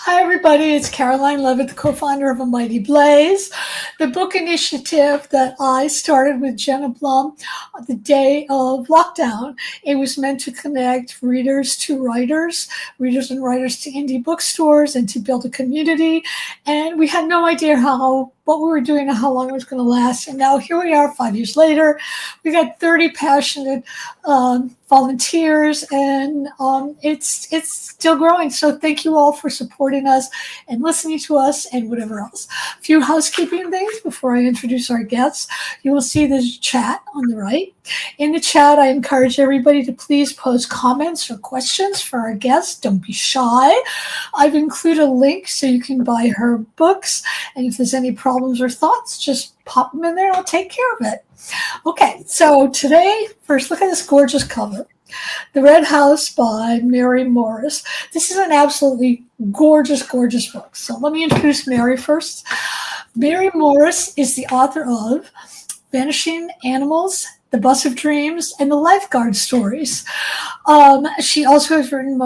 Hi, everybody. It's Caroline Leavitt, the co-founder of A Mighty Blaze, the book initiative that I started with Jenna Blum on the day of lockdown. It was meant to connect readers to writers, readers and writers to indie bookstores, and to build a community. And we had no idea what we were doing and how long it was going to last. And now here we are 5 years later. We got 30 passionate volunteers, and it's still growing. So thank you all for supporting us and listening to us and whatever else. A few housekeeping things before I introduce our guests. You will see this chat on the right. In the chat, I encourage everybody to please post comments or questions for our guests. Don't be shy. I've included a link so you can buy her books. And if there's any problems or thoughts, just pop them in there and I'll take care of it. Okay, so today, first look at this gorgeous cover. The Red House by Mary Morris. This is an absolutely gorgeous, gorgeous book. So let me introduce Mary first. Mary Morris is the author of Vanishing Animals, The Bus of Dreams, and The Lifeguard Stories. She also has written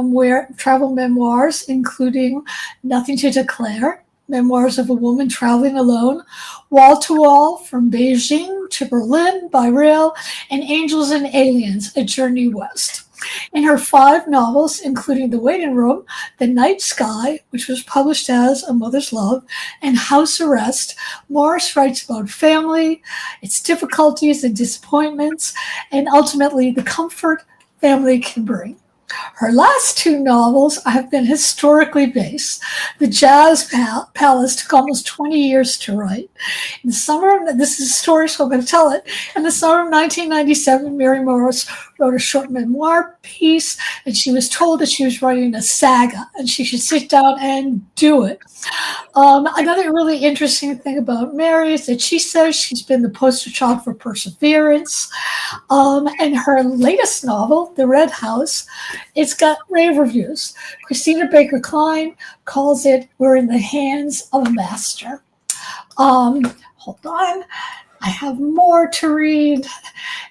travel memoirs, including Nothing to Declare, Memoirs of a Woman Traveling Alone, Wall to Wall, From Beijing to Berlin by Rail, and Angels and Aliens, A Journey West. In her 5 novels, including The Waiting Room, The Night Sky, which was published as A Mother's Love, and House Arrest, Morris writes about family, its difficulties and disappointments, and ultimately the comfort family can bring. Her last 2 novels have been historically based. The Jazz Palace took almost 20 years to write. In the summer, this is a story, so I'm going to tell it. In the summer of 1997, Mary Morris wrote a short memoir piece, and she was told that she was writing a saga, and she should sit down and do it. Another really interesting thing about Mary is that she says she's been the poster child for perseverance. And her latest novel, The Red House, it's got rave reviews. Christina Baker Klein calls it "We're in the Hands of a Master." Hold on. I have more to read,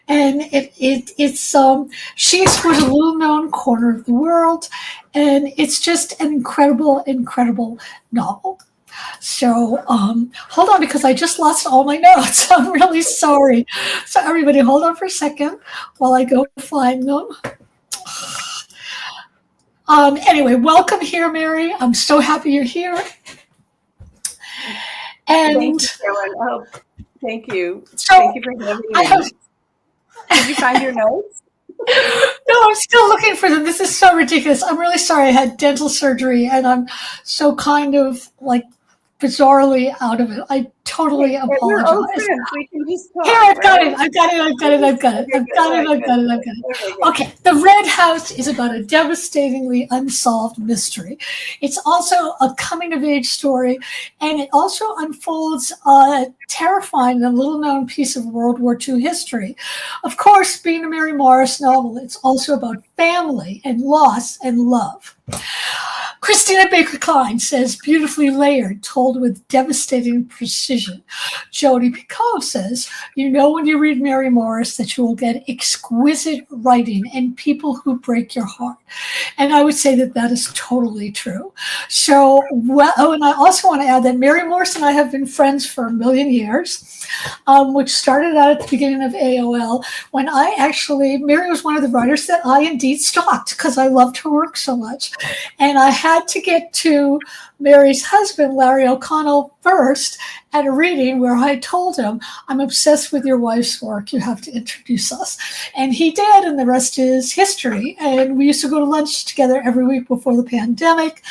and she explores a little-known corner of the world, and it's just an incredible, incredible novel. So hold on, because I just lost all my notes. I'm really sorry. So everybody, hold on for a second while I go find them. Anyway, welcome here, Mary. I'm so happy you're here. And thank you, Caroline. Thank you. So thank you for having me. Did you find your notes? No, I'm still looking for them. This is so ridiculous. I'm really sorry. I had dental surgery, and I'm so kind of like bizarrely out of it. I totally apologize. We can just talk, here, I've got it. Okay, The Red House is about a devastatingly unsolved mystery. It's also a coming-of-age story, and it also unfolds a terrifying and little-known piece of World War II history. Of course, being a Mary Morris novel, it's also about family and loss and love. Christina Baker Klein says, beautifully layered, told with devastating precision. Jodi Picoult says, you know when you read Mary Morris that you will get exquisite writing and people who break your heart. And I would say that that is totally true. So, and I also want to add that Mary Morris and I have been friends for a million years, which started out at the beginning of AOL when Mary was one of the writers that I indeed stalked because I loved her work so much. And I had to get to Mary's husband, Larry O'Connell, first at a reading where I told him, I'm obsessed with your wife's work. You have to introduce us. And he did, and the rest is history. And we used to go to lunch together every week before the pandemic,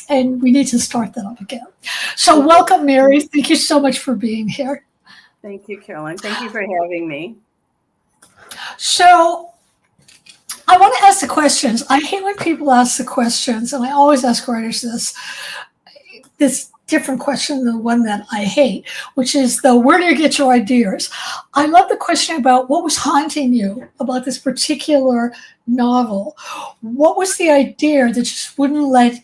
and we need to start that up again. So welcome, Mary. Thank you so much for being here. Thank you, Caroline. Thank you for having me. So I want to ask the questions. I hate when people ask the questions, and I always ask writers this different question than the one that I hate, which is where do you get your ideas? I love the question about what was haunting you about this particular novel. What was the idea that just wouldn't let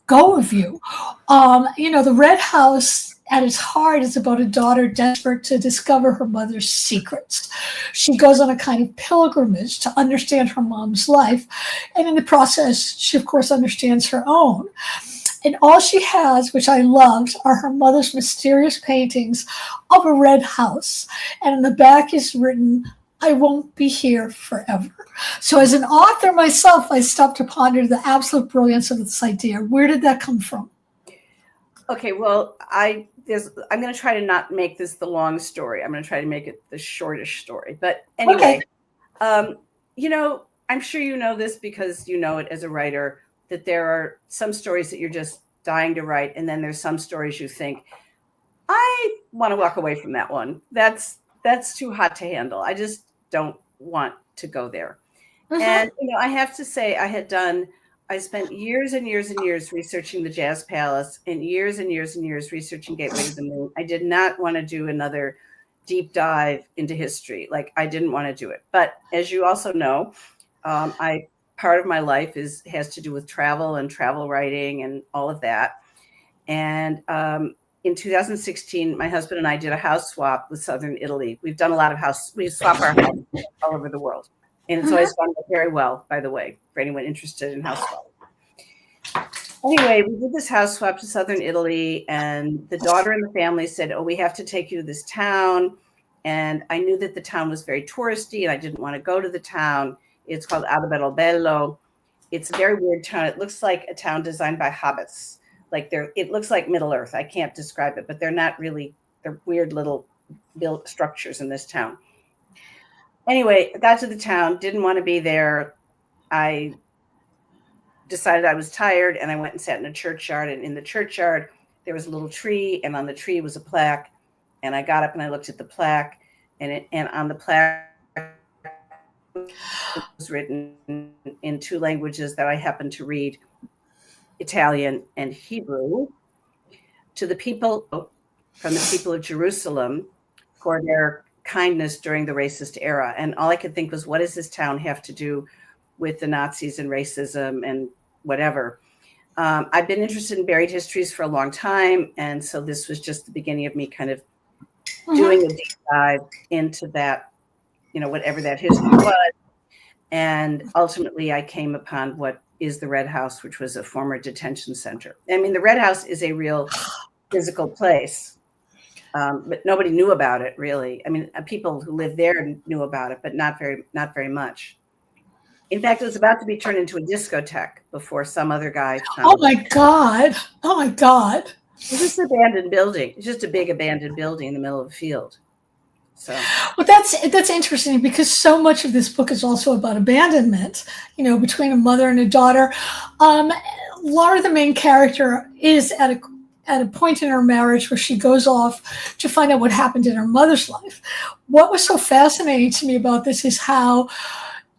go of you? The Red House at its heart is about a daughter desperate to discover her mother's secrets. She goes on a kind of pilgrimage to understand her mom's life, and in the process, she of course understands her own. And all she has, which I loved, are her mother's mysterious paintings of a red house. And in the back is written, I won't be here forever. So as an author myself, I stopped to ponder the absolute brilliance of this idea. Where did that come from? Okay, well, I'm going to try to not make this the long story. I'm going to try to make it the shortish story. But anyway, I'm sure you know this because you know it as a writer, that there are some stories that you're just dying to write. And then there's some stories you think, I want to walk away from that one. That's too hot to handle. I just don't want to go there. And, I have to say I spent years and years and years researching the Jazz Palace and years researching Gateway to the Moon. I did not want to do another deep dive into history. Like, I didn't want to do it. But as you also know, part of my life has to do with travel and travel writing and all of that. And in 2016, my husband and I did a house swap with Southern Italy. We've done a lot of we swap our houses all over the world. And it's always gone very well, by the way, for anyone interested in house swap. Anyway, we did this house swap to Southern Italy, and the daughter in the family said, oh, we have to take you to this town. And I knew that the town was very touristy, and I didn't want to go to the town. It's called Alberobello. It's a very weird town. It looks like a town designed by hobbits. It looks like Middle Earth. I can't describe it, but they're not really. They're weird little built structures in this town. Anyway, I got to the town, didn't want to be there. I decided I was tired, and I went and sat in a churchyard. And in the churchyard, there was a little tree, and on the tree was a plaque. And I got up and I looked at the plaque, and on the plaque was written in two languages that I happen to read, Italian and Hebrew, to the people from the people of Jerusalem for their kindness during the racist era. And all I could think was, what does this town have to do with the Nazis and racism and whatever? I've been interested in buried histories for a long time. And so this was just the beginning of me kind of doing a deep dive into that, whatever that history was. And ultimately I came upon what is the Red House, which was a former detention center. I mean, the Red House is a real physical place. But nobody knew about it, really. I mean, people who lived there knew about it, but not very much. In fact, it was about to be turned into a discotheque before some other guy found Oh my God. It's just an abandoned building. It's just a big abandoned building in the middle of a field. So, well, that's interesting because so much of this book is also about abandonment, between a mother and a daughter. Laura, the main character, is at a point in her marriage where she goes off to find out what happened in her mother's life. What was so fascinating to me about this is how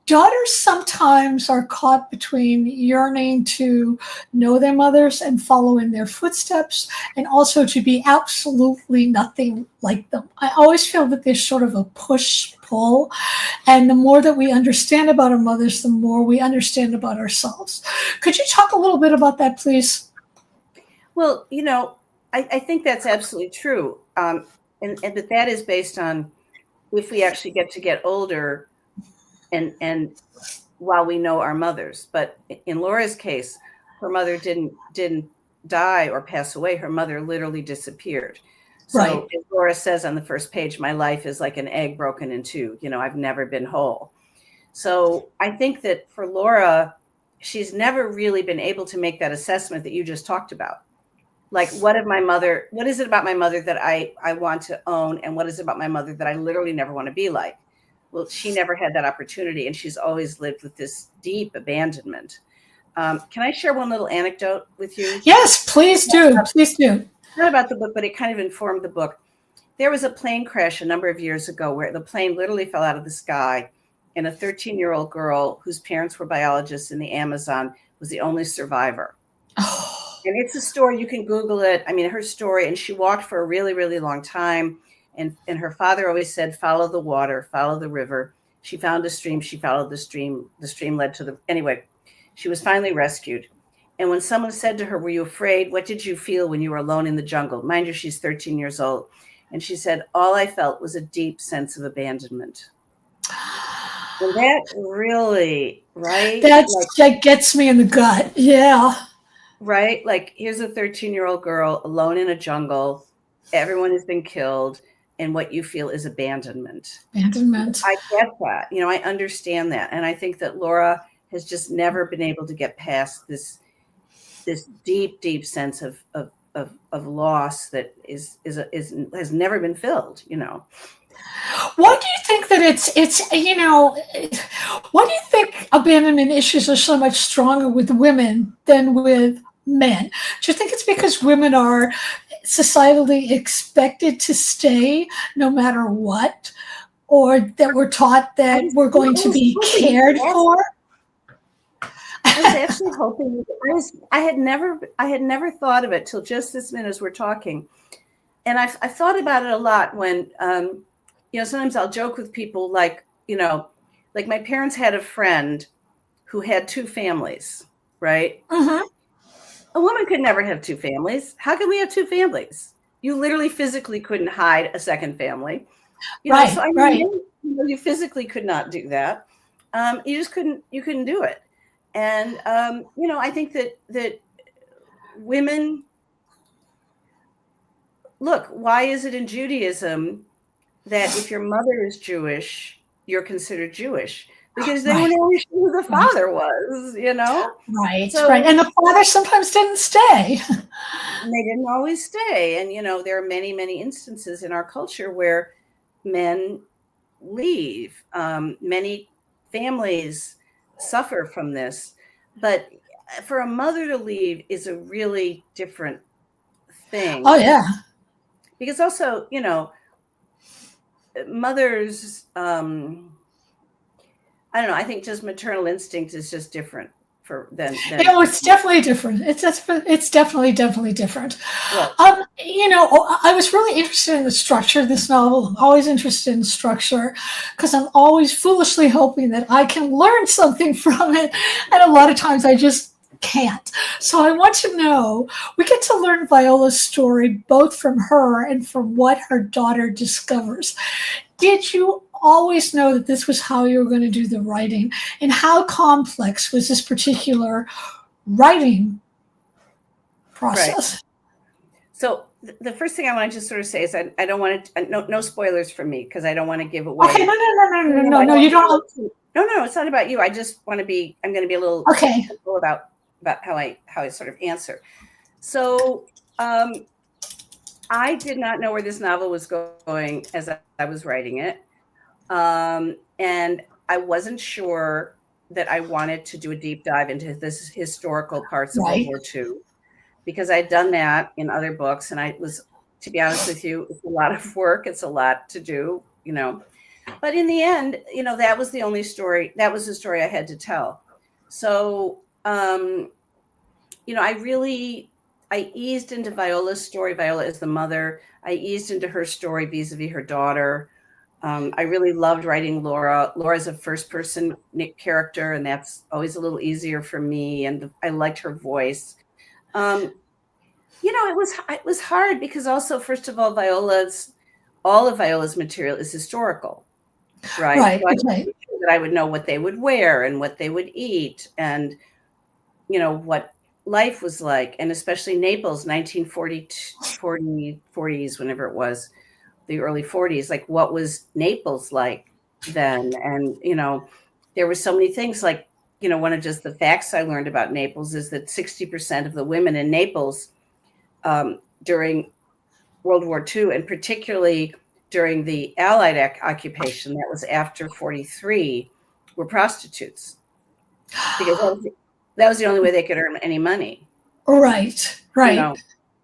daughters sometimes are caught between yearning to know their mothers and follow in their footsteps, and also to be absolutely nothing like them. I always feel that there's sort of a push-pull, and the more that we understand about our mothers, the more we understand about ourselves. Could you talk a little bit about that, please? Well, I think that's absolutely true. But that is based on if we actually get older and while we know our mothers. But in Laura's case, her mother didn't die or pass away. Her mother literally disappeared. So right. As Laura says on the first page, my life is like an egg broken in two. I've never been whole. So I think that for Laura, she's never really been able to make that assessment that you just talked about. Like, what is it about my mother that I want to own? And what is it about my mother that I literally never want to be like? Well, she never had that opportunity, and she's always lived with this deep abandonment. Can I share one little anecdote with you? Yes, please do. Please do. Not about the book, but it kind of informed the book. There was a plane crash a number of years ago where the plane literally fell out of the sky, and a 13-year-old girl whose parents were biologists in the Amazon was the only survivor. Oh. And it's a story, you can Google it. I mean, her story, and she walked for a really, really long time. And her father always said, follow the water, follow the river. She found a stream, she followed the stream. The stream led to anyway, she was finally rescued. And when someone said to her, were you afraid? What did you feel when you were alone in the jungle? Mind you, she's 13 years old. And she said, all I felt was a deep sense of abandonment. And that really, right? That gets me in the gut. Yeah. right? Like, here's a 13-year-old girl alone in a jungle. Everyone has been killed, and what you feel is abandonment. Abandonment. I get that. I understand that. And I think that Laura has just never been able to get past this deep, deep sense of loss that has never been filled. Why do you think that why do you think abandonment issues are so much stronger with women than with men? Do you think it's because women are societally expected to stay no matter what, or that we're taught that we're going to be cared for? I was actually hoping. I had never thought of it till just this minute as we're talking, and I thought about it a lot when, sometimes I'll joke with people like my parents had a friend who had two families, right? Mm-hmm. A woman could never have two families. How could we have two families? You literally physically couldn't hide a second family. Right, so I mean, right. you physically could not do that. You couldn't do it. And, I think that women, look, why is it in Judaism that if your mother is Jewish, you're considered Jewish? Because they weren't always sure who the father was, Right, So, right. And the father sometimes didn't stay. They didn't always stay. And, there are many, many instances in our culture where men leave. Many families suffer from this. But for a mother to leave is a really different thing. Oh, yeah. Because also, mothers, I don't know, I think just maternal instinct is just different than It's definitely different. It's definitely different. Right. I was really interested in the structure of this novel. I'm always interested in structure because I'm always foolishly hoping that I can learn something from it, and a lot of times I just can't. So I want to know, we get to learn Viola's story both from her and from what her daughter discovers. Did you always know that this was how you were going to do the writing? And how complex was this particular writing process? Right. So the first thing I want to just sort of say is I don't want to, no spoilers from me, because I don't want to give away. Okay, no, you don't. No, it's not about you. I just want to be, I'm going to be a little okay about how I sort of answer. So I did not know where this novel was going as I was writing it. And I wasn't sure that I wanted to do a deep dive into this historical parts of World War II, because I'd done that in other books. And I was, to be honest with you, it's a lot of work. It's a lot to do, but in the end, that was the only story. That was the story I had to tell. So, I eased into Viola's story. Viola is the mother. I eased into her story vis-a-vis her daughter. I really loved writing Laura. Laura's a first-person character, and that's always a little easier for me. And I liked her voice. It was hard because also, first of all, all of Viola's material is historical, right? So that I would know what they would wear and what they would eat, and what life was like, and especially Naples, 1940s, whenever it was, the early 40s, like what was Naples like then? And, there were so many things, like, one of just the facts I learned about Naples is that 60% of the women in Naples during World War II, and particularly during the Allied occupation, that was after 43, were prostitutes. Because that was the only way they could earn any money. Right.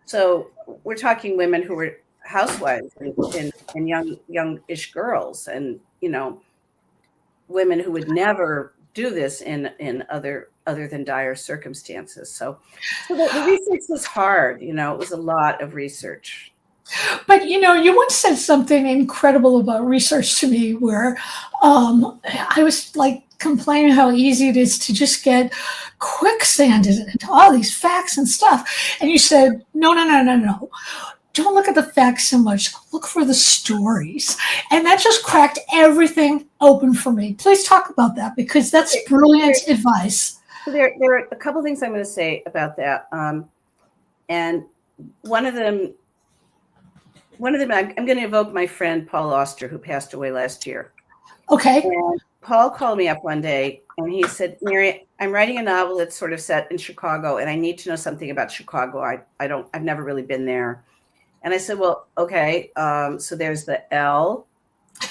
So we're talking women who were housewives and youngish girls, and women who would never do this in other than dire circumstances. So the research was hard. It was a lot of research. But you once said something incredible about research to me, where I was like complaining how easy it is to just get quicksanded into all these facts and stuff, and you said, no. Don't look at the facts so much. Look for the stories. And that just cracked everything open for me. Please talk about that, because that's brilliant advice. So there are a couple things I'm going to say about that. And one of them, I'm going to evoke my friend Paul Auster, who passed away last year. Okay. And Paul called me up one day and he said, Mary, I'm writing a novel that's sort of set in Chicago and I need to know something about Chicago. I've never really been there. And I said, well, okay. So there's the L,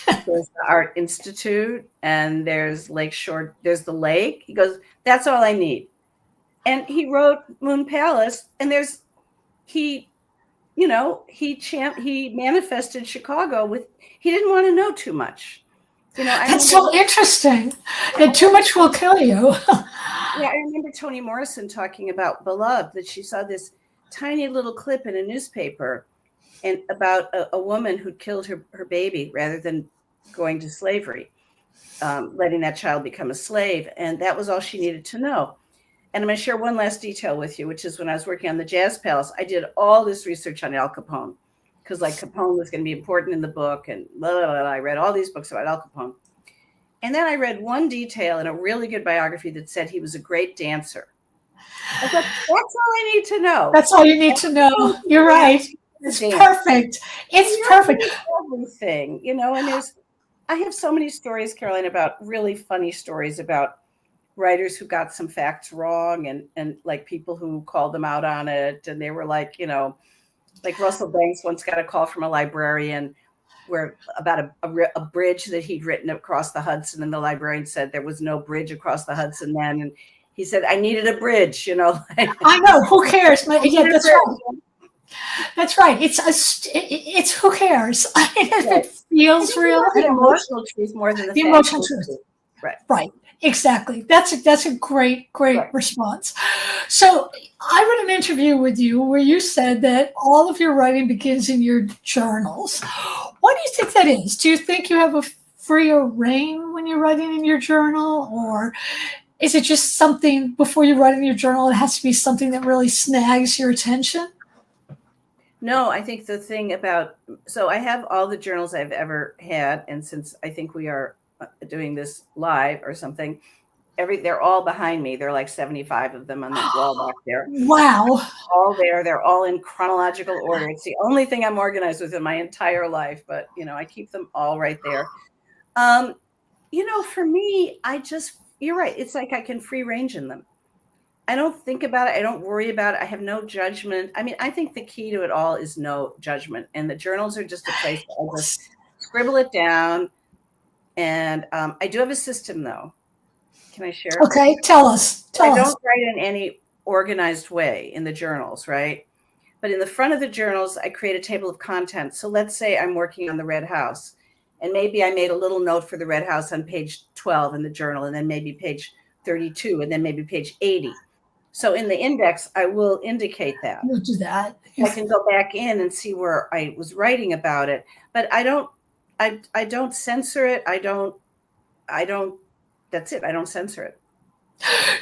there's the Art Institute, and there's Lakeshore, there's the lake. He goes, that's all I need. And he wrote Moon Palace, and he manifested Chicago with, he didn't want to know too much. That's so interesting. And too much will kill you. Yeah, I remember Toni Morrison talking about Beloved, that she saw this tiny little clip in a newspaper and about a woman who'd killed her baby rather than going to slavery, letting that child become a slave. And that was all she needed to know. And I'm going to share one last detail with you, which is when I was working on the Jazz Palace, I did all this research on Al Capone because Capone was going to be important in the book. And blah, blah, blah. I read all these books about Al Capone. And then I read one detail in a really good biography that said he was a great dancer. I thought, that's all I need to know. That's all you need to know. You're right. It's perfect. It's perfect. Everything, and I have so many stories, Caroline, about really funny stories about writers who got some facts wrong and like people who called them out on it. And they were like Russell Banks once got a call from a librarian about a bridge that he'd written across the Hudson. And the librarian said there was no bridge across the Hudson then. And he said, I needed a bridge, I know. Who cares? Yeah, that's right. That's right. It's who cares? If it feels real. The emotional truth more than the emotional truth. Right. Exactly. That's a great response. So I read an interview with you where you said that all of your writing begins in your journals. Why do you think that is? Do you think you have a freer rein when you're writing in your journal, or is it just something before you write in your journal, it has to be something that really snags your attention? No, I think the thing so I have all the journals I've ever had. And since I think we are doing this live or something, they're all behind me. There are like 75 of them on the wall back there. Wow. All there. They're all in chronological order. It's the only thing I'm organized with in my entire life, but I keep them all right there. For me, you're right. It's like I can free range in them. I don't think about it. I don't worry about it. I have no judgment. I mean, I think the key to it all is no judgment. And the journals are just a place where I just scribble it down. And I do have a system, though. Can I share? Okay, tell us. I don't write in any organized way in the journals, right? But in the front of the journals, I create a table of contents. So let's say I'm working on the Red House. And maybe I made a little note for the Red House on page 12 in the journal, and then maybe page 32, and then maybe page 80. So in the index, I will indicate that. You'll do that. I can go back in and see where I was writing about it, but I don't censor it. That's it. I don't censor it.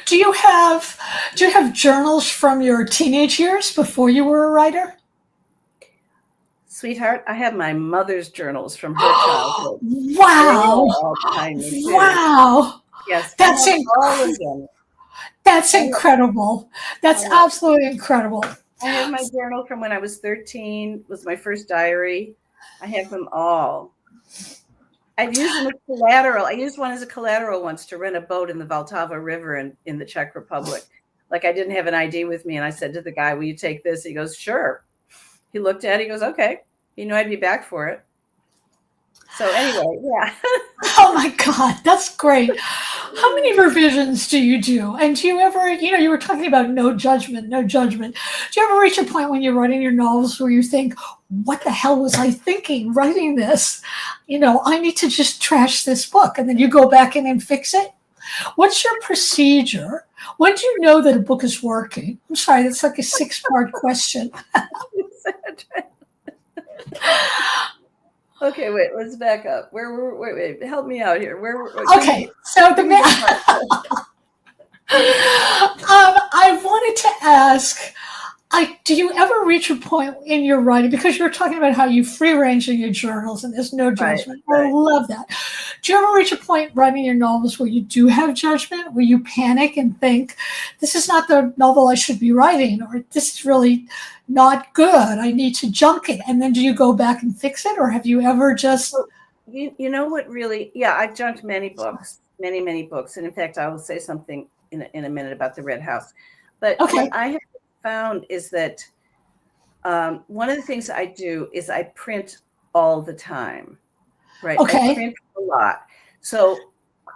Do you have journals from your teenage years before you were a writer? Sweetheart, I have my mother's journals from her childhood. Wow. Wow. Yes. That's incredible. That's incredible. That's absolutely incredible. I have my journal from when I was 13. It was my first diary. I have them all. I've used them as collateral. I used one as a collateral once to rent a boat in the Vltava River in the Czech Republic. Like I didn't have an ID with me. And I said to the guy, will you take this? He goes, sure. He looked at it. He goes, okay. He knew I'd be back for it. So anyway, yeah. Oh my God, that's great. How many revisions do you do? And do you ever, you were talking about no judgment. Do you ever reach a point when you're writing your novels where you think, what the hell was I thinking writing this? I need to just trash this book. And then you go back in and fix it. What's your procedure? When do you know that a book is working? I'm sorry, that's like a 6-part question. Okay, wait, let's back up. Wait, help me out here. Okay, so I wanted to ask, do you ever reach a point in your writing, because you were talking about how you free range in your journals and there's no judgment. Right. I love that. Do you ever reach a point writing your novels where you do have judgment, where you panic and think, this is not the novel I should be writing, or this is really not good, I need to junk it? And then do you go back and fix it, or have you ever just... You know what really, yeah, I've junked many books, many books. And in fact, I will say something in a minute about the Red House. But Okay. what I have found is that one of the things I do is I print all the time, right? Okay. I print a lot. So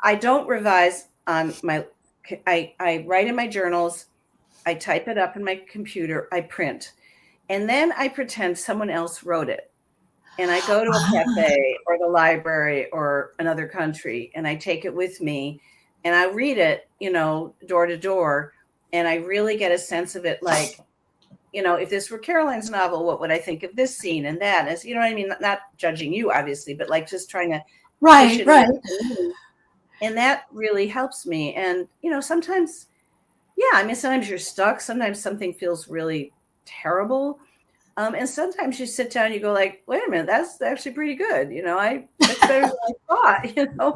I don't revise on I write in my journals, I type it up in my computer, I print, and then I pretend someone else wrote it. And I go to a cafe or the library or another country, and I take it with me, and I read it, door to door, and I really get a sense of it. Like, if this were Caroline's novel, what would I think of this scene and that? As you know what I mean? Not judging you, obviously, but like just trying to push it. Right. And that really helps me. And sometimes, sometimes you're stuck. Sometimes something feels really terrible. And sometimes you sit down and you go like, wait a minute, that's actually pretty good. That's better than I thought.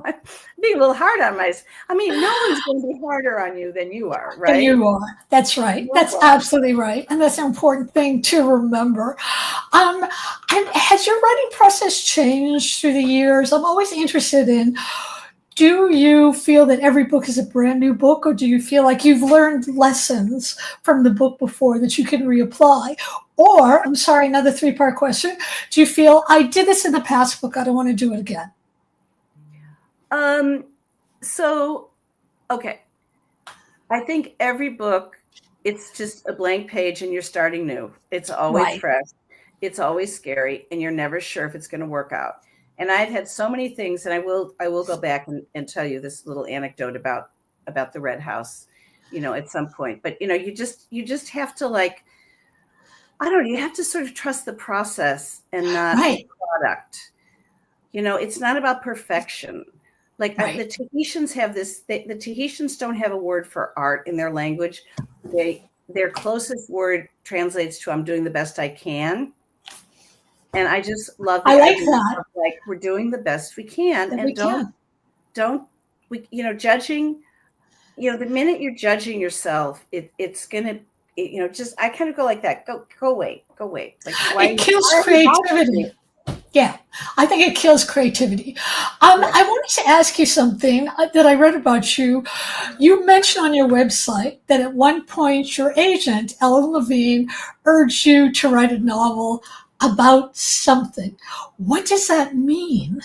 I'm being a little hard on myself. No one's going to be harder on you than you are, right? And you are. That's right. That's absolutely right. And that's an important thing to remember. And has your writing process changed through the years? I'm always interested in, do you feel that every book is a brand new book, or do you feel like you've learned lessons from the book before that you can reapply? Or, I'm sorry, another 3-part question. Do you feel, I did this in the past book, I don't want to do it again? Okay. I think every book, it's just a blank page and you're starting new. It's always fresh. It's always scary, and you're never sure if it's going to work out. And I've had so many things, and I will go back and tell you this little anecdote about the Red House, at some point. But you just have to, like, I don't know, you have to sort of trust the process and not the product. It's not about perfection. Like the Tahitians have this. The Tahitians don't have a word for art in their language. Their closest word translates to "I'm doing the best I can." And I just love the idea of, like, we're doing the best we can, and don't judging. The minute you're judging yourself, it's gonna, just, I kind of go like that. Go away. Like, why? It kills creativity. Yeah, I think it kills creativity. I wanted to ask you something that I read about you. You mentioned on your website that at one point your agent, Ellen Levine, urged you to write a novel about something. What does that mean?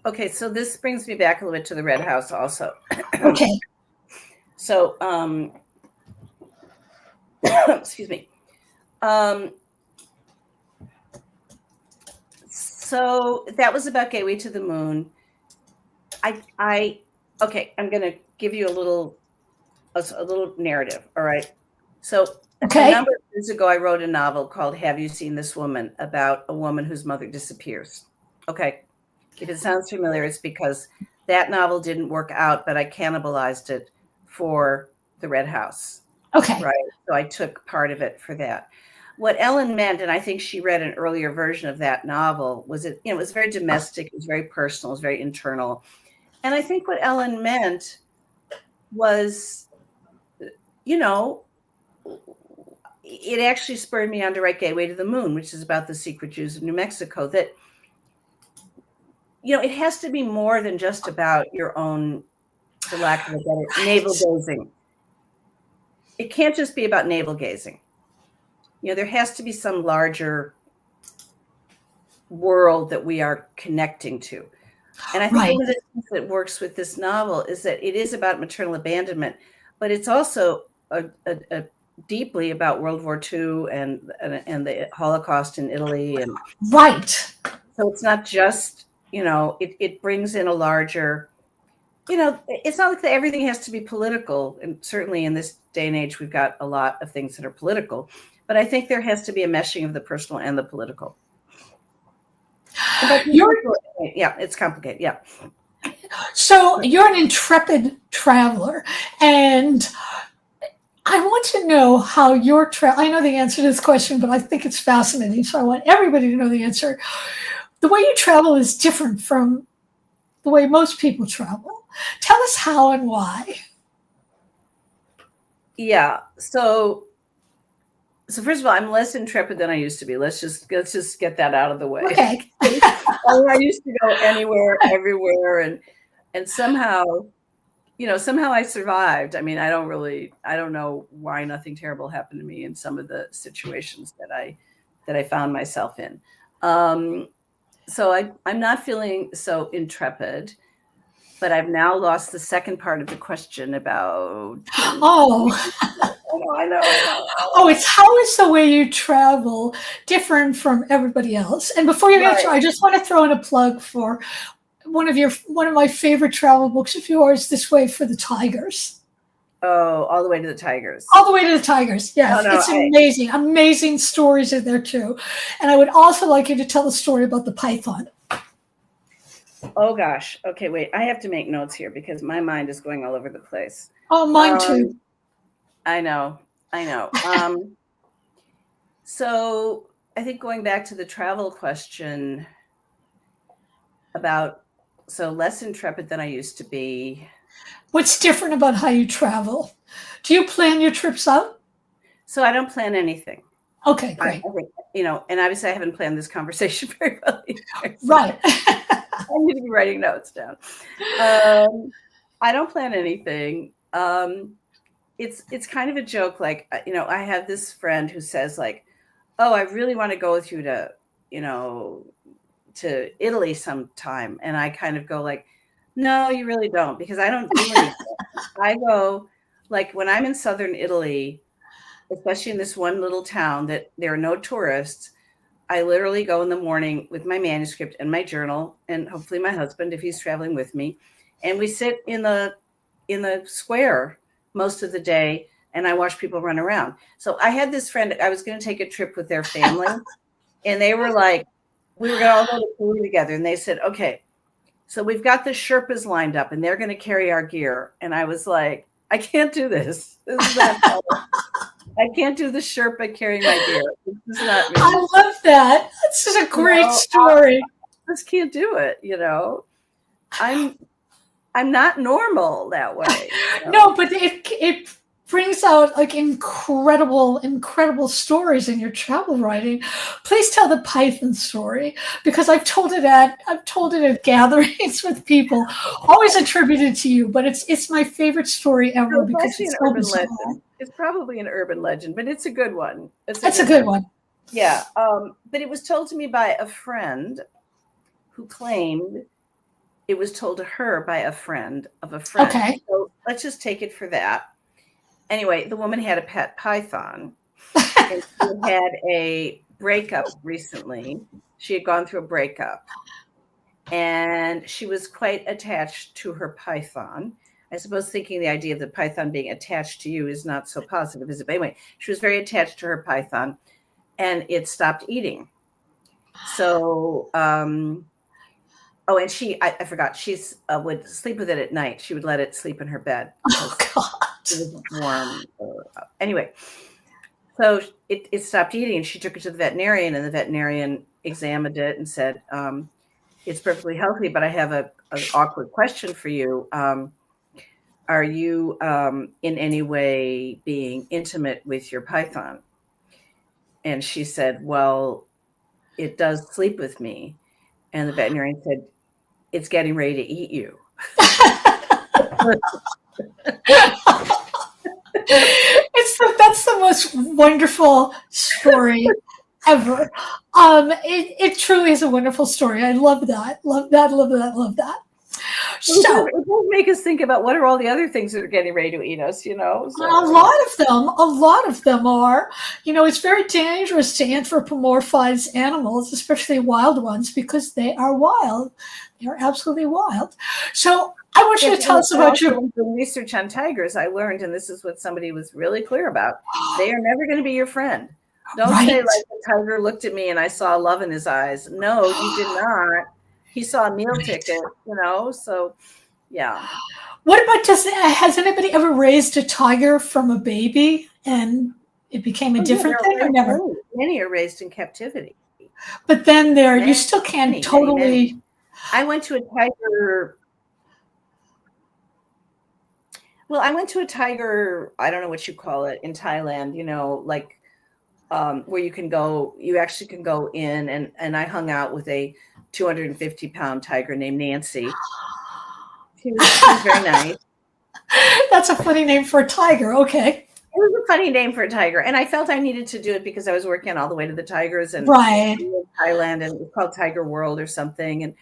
Okay, so this brings me back a little bit to the Red House also. Okay. So, excuse me. So that was about Gateway to the Moon. Okay, I'm going to give you a little narrative. All right. So a number of years ago, I wrote a novel called Have You Seen This Woman? About a woman whose mother disappears. Okay. If it sounds familiar, it's because that novel didn't work out, but I cannibalized it for the Red House. Okay. Right. So I took part of it for that. What Ellen meant, and I think she read an earlier version of that novel, was it was very domestic, it was very personal, it was very internal. And I think what Ellen meant was, it actually spurred me on to write Gateway to the Moon, which is about the secret Jews of New Mexico, that, it has to be more than just about your own, for lack of a better, navel gazing. It can't just be about navel gazing. There has to be some larger world that we are connecting to. And I think one of the things that works with this novel is that it is about maternal abandonment, but it's also deeply about World War II and the Holocaust in Italy. And so it's not just, it brings in a larger, it's not like everything has to be political. And certainly in this day and age, we've got a lot of things that are political. But I think there has to be a meshing of the personal and the political. It's complicated. Yeah. So you're an intrepid traveler, and I want to know how your I know the answer to this question, but I think it's fascinating. So I want everybody to know the answer. The way you travel is different from the way most people travel. Tell us how and why. Yeah. So first of all, I'm less intrepid than I used to be. Let's just get that out of the way. Okay. I used to go anywhere, everywhere, and somehow, somehow I survived. I mean, I don't know why nothing terrible happened to me in some of the situations that I found myself in. So I'm not feeling so intrepid, but I've now lost the second part of the question about. I know. Oh, it's how is the way you travel different from everybody else? And before you answer, I just want to throw in a plug for one of my favorite travel books of yours, This Way for the Tigers. Oh, All the Way to the Tigers. All the Way to the Tigers. Yes, it's amazing. Amazing stories in there too. And I would also like you to tell the story about the python. Oh gosh. Okay, wait. I have to make notes here because my mind is going all over the place. Oh, mine too. I know. So I think going back to the travel question about, so less intrepid than I used to be. What's different about how you travel? Do you plan your trips out? So I don't plan anything. Okay, great. I think, and obviously I haven't planned this conversation very well either. So right. I need to be writing notes down. I don't plan anything. It's kind of a joke. Like, I have this friend who says like, oh, I really want to go with you to, to Italy sometime. And I kind of go like, no, you really don't, because I don't do anything. I go, like, when I'm in southern Italy, especially in this one little town that there are no tourists, I literally go in the morning with my manuscript and my journal, and hopefully my husband, if he's traveling with me, and we sit in the square most of the day, and I watch people run around. So I had this friend, I was going to take a trip with their family, and they were like, we were going to all go to Peru together, and they said, okay, so we've got the Sherpas lined up, and they're going to carry our gear. And I was like, I can't do this. This is not I can't do the Sherpa carrying my gear. This is not me. I love that. This is a great story. I just can't do it. I'm not normal that way. No, but it brings out like incredible stories in your travel writing. Please tell the python story, because I've told it at gatherings with people, always attributed to you, but it's my favorite story ever because it's an urban legend. It's probably an urban legend, but it's a good one. It's a good one. Yeah. But it was told to me by a friend who claimed it was told to her by a friend of a friend. Okay. So let's just take it for that. Anyway, the woman had a pet python, and she had a breakup recently. She had gone through a breakup, and she was quite attached to her python. I suppose thinking the idea of the python being attached to you is not so positive, is it? But anyway, she was very attached to her python, and it stopped eating. So, and I forgot, she would sleep with it at night. She would let it sleep in her bed. Oh, God. It was warm. Anyway, so it stopped eating, and she took it to the veterinarian, and the veterinarian examined it and said, it's perfectly healthy, but I have an awkward question for you. Are you in any way being intimate with your python? And she said, well, it does sleep with me. And the veterinarian said, it's getting ready to eat you. That's the most wonderful story ever. It truly is a wonderful story. I love that. Love that. So it does make us think about what are all the other things that are getting ready to eat us, So. A lot of them are. It's very dangerous to anthropomorphize animals, especially wild ones, because they are wild. They are absolutely wild. So I want you to tell us about your research on tigers. I learned, and this is what somebody was really clear about, they are never going to be your friend. Don't say like the tiger looked at me and I saw love in his eyes. No, he did not. He saw a meal ticket, so yeah. What about has anybody ever raised a tiger from a baby and it became a different thing, or never? Many are raised in captivity. But then you still can't totally I went to a tiger. Well, I went to a tiger, I don't know what you call it, in Thailand, like where you actually can go in, and I hung out with a 250-pound tiger named Nancy. She was very nice. That's a funny name for a tiger. Okay. It was a funny name for a tiger, and I felt I needed to do it because I was working on All the Way to the Tigers and Right. in Thailand, and it was called Tiger World or something. And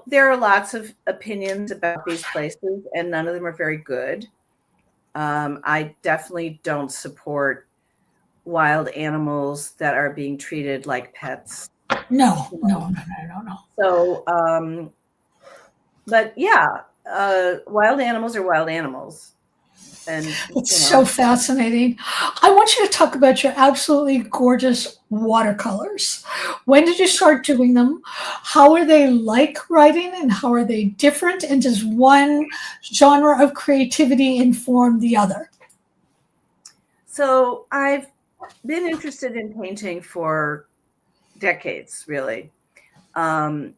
there are lots of opinions about these places, and none of them are very good. I definitely don't support wild animals that are being treated like pets. No, You no, know? no, no, no, no. So, but yeah, wild animals are wild animals. And It's so fascinating. I want you to talk about your absolutely gorgeous watercolors. When did you start doing them? How are they like writing and how are they different? And does one genre of creativity inform the other? so I've been interested in painting for decades, really. And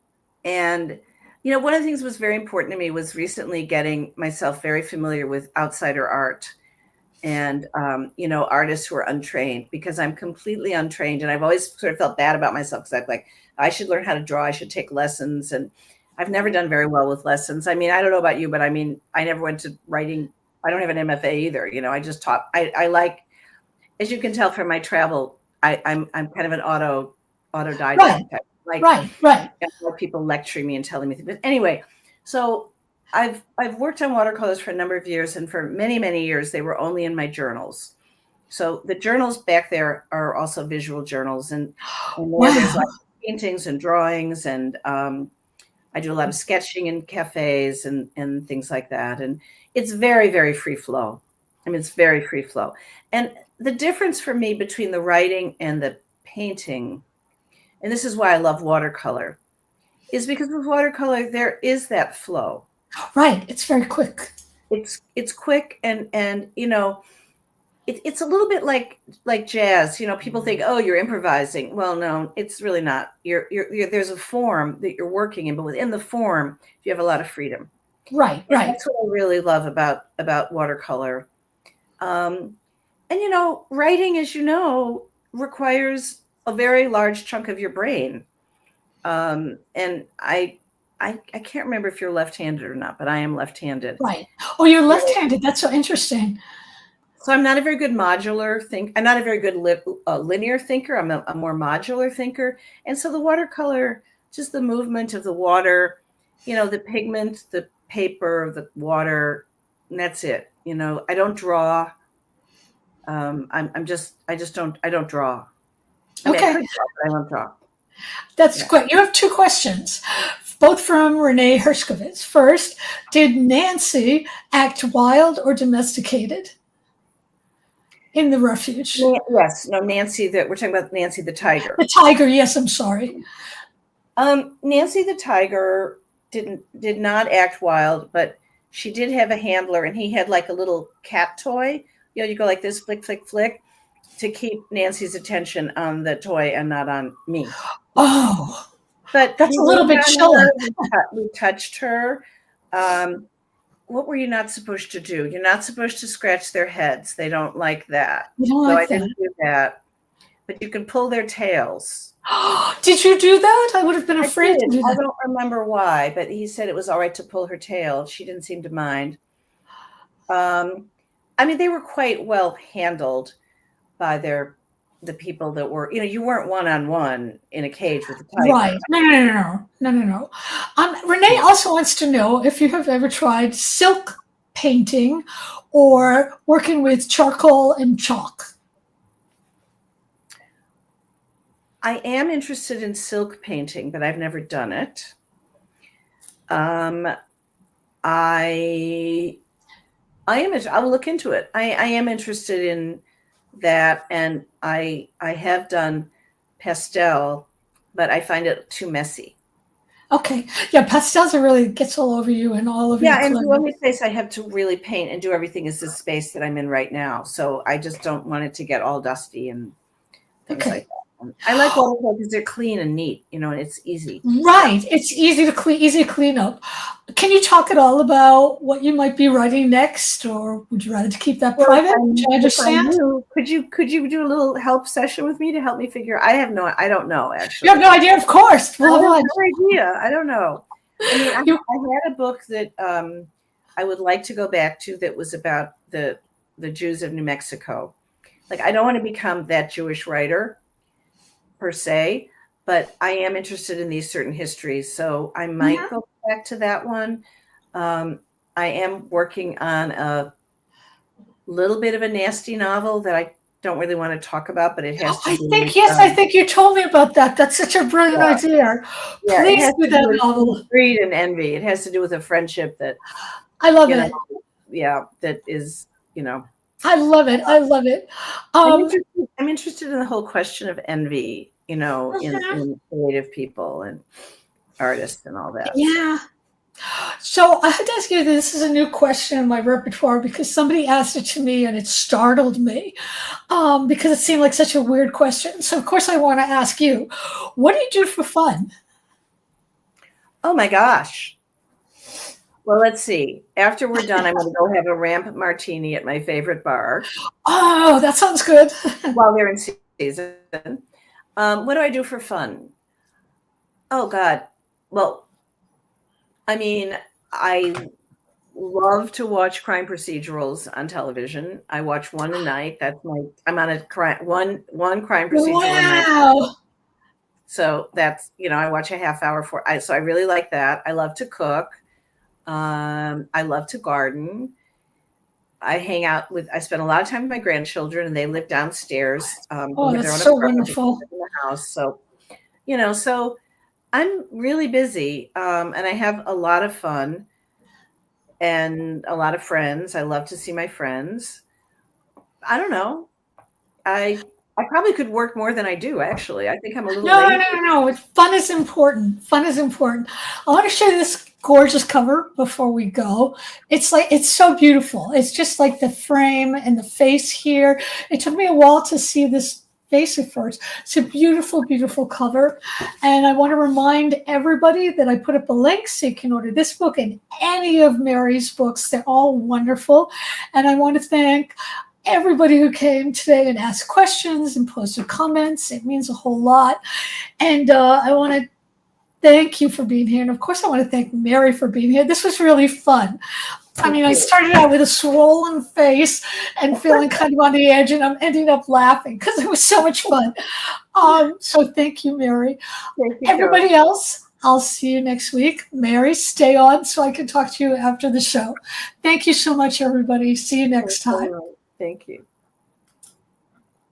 one of the things that was very important to me was recently getting myself very familiar with outsider art and artists who are untrained, because I'm completely untrained, and I've always sort of felt bad about myself because I'm like, I should learn how to draw, I should take lessons, and I've never done very well with lessons. I mean, I don't know about you, but I mean, I never went to writing. I don't have an MFA either. I just taught. I like, as you can tell from my travel, I'm kind of an autodidact. Right, Like, right, right. people lecturing me and telling me things. But anyway, so I've worked on watercolors for a number of years, and for many, many years they were only in my journals. So the journals back there are also visual journals, and there's Wow. like paintings and drawings, and I do a lot of sketching in cafes and things like that. And it's very, very free flow. I mean, it's very free flow. And the difference for me between the writing and the painting, and this is why I love watercolor, is because with watercolor there is that flow. Right. It's very quick. It's quick, and it's a little bit like jazz. People think, oh, you're improvising. Well, no, it's really not. You're there's a form that you're working in, but within the form you have a lot of freedom. Right, And right. that's what I really love about watercolor. And writing, as requires a very large chunk of your brain. And I can't remember if you're left-handed or not, but I am left-handed. Right. Oh, you're left-handed. That's so interesting. So I'm not a very good modular thinker. I'm not a very good linear thinker. I'm a more modular thinker. And so the watercolor, just the movement of the water, the pigment, the paper, the water, and that's it. I don't draw. I don't draw. I mean, Okay. I could draw, but I don't draw. That's great. You have two questions, both from Renee Hershkovitz. First, did Nancy act wild or domesticated in the refuge? Yes. No, Nancy, we're talking about Nancy the tiger. The tiger, yes, I'm sorry. Nancy the tiger did not act wild, but she did have a handler, and he had like a little cat toy. You go like this, flick, flick, flick, to keep Nancy's attention on the toy and not on me. Oh, but that's a little bit chilling. We touched her. What were you not supposed to do? You're not supposed to scratch their heads. They don't like that. You don't like that. I didn't do that. But you can pull their tails. Did you do that? I would have been afraid to do that. I don't remember why, but he said it was all right to pull her tail. She didn't seem to mind. I mean, they were quite well handled by the people that were, you weren't one-on-one in a cage with a tiger. Right. No. Renee also wants to know if you have ever tried silk painting or working with charcoal and chalk. I am interested in silk painting, but I've never done it. I'll look into it. I am interested in that, and I have done pastel, but I find it too messy. Okay. Yeah, pastels are really gets all over you and all over your and clothes. the only place I have to really paint and do everything is this space that I'm in right now. So I just don't want it to get all dusty and things like that. I like watercolor because they're clean and neat, and it's easy. Right. It's easy to clean up. Can you talk at all about what you might be writing next, or would you rather to keep that private? Which I understand. Could you do a little help session with me to help me figure? I don't know actually. You have no idea, of course. I have no idea. I don't know. I mean, I had a book that I would like to go back to that was about the Jews of New Mexico. Like, I don't want to become that Jewish writer per se, but I am interested in these certain histories. So I might go back to that one. I am working on a little bit of a nasty novel that I don't really want to talk about, but it has to do with, I think you told me about that. That's such a brilliant idea. Yeah, please do that novel. Greed and envy. It has to do with a friendship that I love it. That is, I love it. I love it. I'm interested in the whole question of envy, in creative people and artists and all that. Yeah. So I had to ask you, this is a new question in my repertoire because somebody asked it to me and it startled me because it seemed like such a weird question. So of course I want to ask you, what do you do for fun? Oh my gosh. Well, let's see. After we're done, I'm going to go have a ramp martini at my favorite bar. Oh, that sounds good. While they're in season. What do I do for fun? Oh, God. Well, I mean, I love to watch crime procedurals on television. I watch one a night. I'm on one crime procedural a night. So that's, I watch a half hour so I really like that. I love to cook. I love to garden. I spend a lot of time with my grandchildren, and they live downstairs. That's so wonderful. In the house. So, so I'm really busy, and I have a lot of fun and a lot of friends. I love to see my friends. I don't know. I probably could work more than I do, actually. I think I'm a little lazy. No. Fun is important. Fun is important. I want to show you this gorgeous cover before we go. It's so beautiful. It's just like the frame and the face here. It took me a while to see this face at first. It's a beautiful, beautiful cover. And I want to remind everybody that I put up a link so you can order this book and any of Mary's books. They're all wonderful. And I want to thank everybody who came today and asked questions and posted comments. It means a whole lot. And I want to thank you for being here. And of course, I want to thank Mary for being here. This was really fun. I mean, I started out with a swollen face and feeling kind of on the edge, and I'm ending up laughing because it was so much fun. So thank you, Mary. Thank you, everybody else, I'll see you next week. Mary, stay on so I can talk to you after the show. Thank you so much, everybody. See you next time. Thank you.